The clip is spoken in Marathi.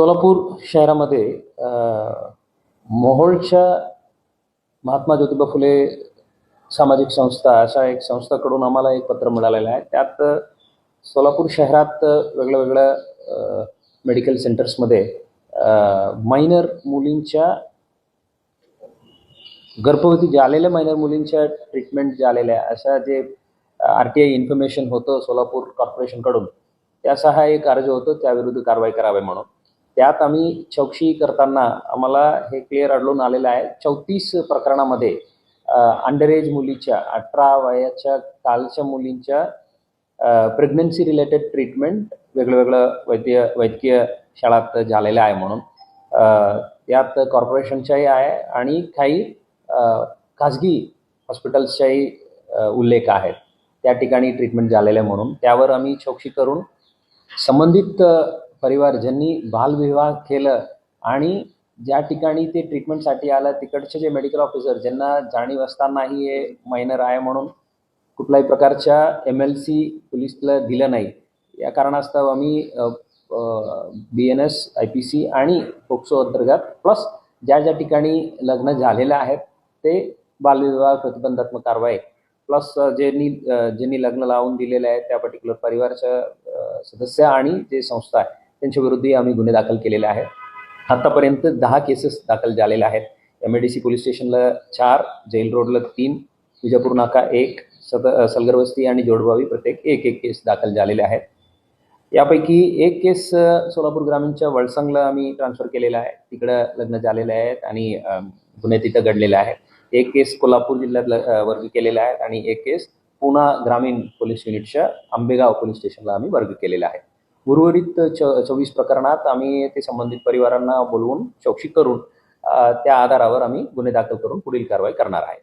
सोलापूर शहरामध्ये मोहोळच्या महात्मा ज्योतिबा फुले सामाजिक संस्था अशा एक संस्थाकडून आम्हाला एक पत्र मिळालेलं आहे. त्यात सोलापूर शहरात वेगळ्या मेडिकल सेंटर्समध्ये मायनर मुलींच्या गर्भवती झालेल्या मायनर मुलींच्या ट्रीटमेंट झालेल्या अशा जे RTI इन्फॉर्मेशन होतं सोलापूर कॉर्पोरेशनकडून, त्याचा हा एक अर्ज होतो त्याविरुद्ध कारवाई करावी म्हणून. त्यात आम्ही चौकशी करताना आम्हाला हे क्लिअर आढळून आलेलं आहे 34 प्रकरणामध्ये अंडर एज मुलीच्या 18 वयाच्या खालच्या मुलींच्या प्रेग्नन्सी रिलेटेड ट्रीटमेंट वेगवेगळं वैद्यकीय शाळात झालेलं आहे म्हणून. त्यात कॉर्पोरेशनच्याही आहे आणि काही खाजगी हॉस्पिटल्सच्याही उल्लेख आहेत. त्या ठिकाणी ट्रीटमेंट झालेलं आहे म्हणून त्यावर आम्ही चौकशी करून संबंधित परिवार ज्यांनी बालविवाह केलं आणि ज्या ठिकाणी ते ट्रीटमेंटसाठी आलं तिकडचे जे मेडिकल ऑफिसर ज्यांना जाणीव असतानाही हे मायनर आहे म्हणून कुठल्याही प्रकारच्या MLC पोलिसला दिलं नाही, या कारणास्तव आम्ही BNS IPC आणि पोक्सो अंतर्गत प्लस ज्या ठिकाणी लग्न झालेलं आहेत ते बालविवाह प्रतिबंधात्मक कारवाई प्लस ज्यांनी लग्न लावून दिलेलं आहे त्या पर्टिक्युलर परिवाराच्या सदस्य आणि जे संस्था आहे त्यांच्या विरुद्ध आम्ही गुन्हे दाखल केलेले आहेत. आतापर्यंत 10 केसेस दाखल झालेल्या आहेत. MIDC पोलीस स्टेशनला 4, जेल रोडला 3, विजापूर नाका 1, सलगरवस्ती आणि जोडबावी प्रत्येक एक केस दाखल झालेले आहेत. यापैकी एक केस सोलापूर ग्रामीणच्या वळसंगला आम्ही ट्रान्सफर केलेला आहे. तिकडं लग्न झालेले आहेत आणि गुन्हे तिथं घडलेले आहेत. एक केस कोल्हापूर जिल्ह्यात वर्ग केलेला आहे आणि एक केस पुणा ग्रामीण पोलीस युनिटच्या आंबेगाव पोलीस स्टेशनला आम्ही वर्ग केलेला आहे. उर्वरित 24 प्रकरणात आम्ही ते संबंधित परिवारांना बोलवून चौकशी करून त्या आधारावर आम्ही गुन्हे दाखल करून पुढील कारवाई करणार आहे.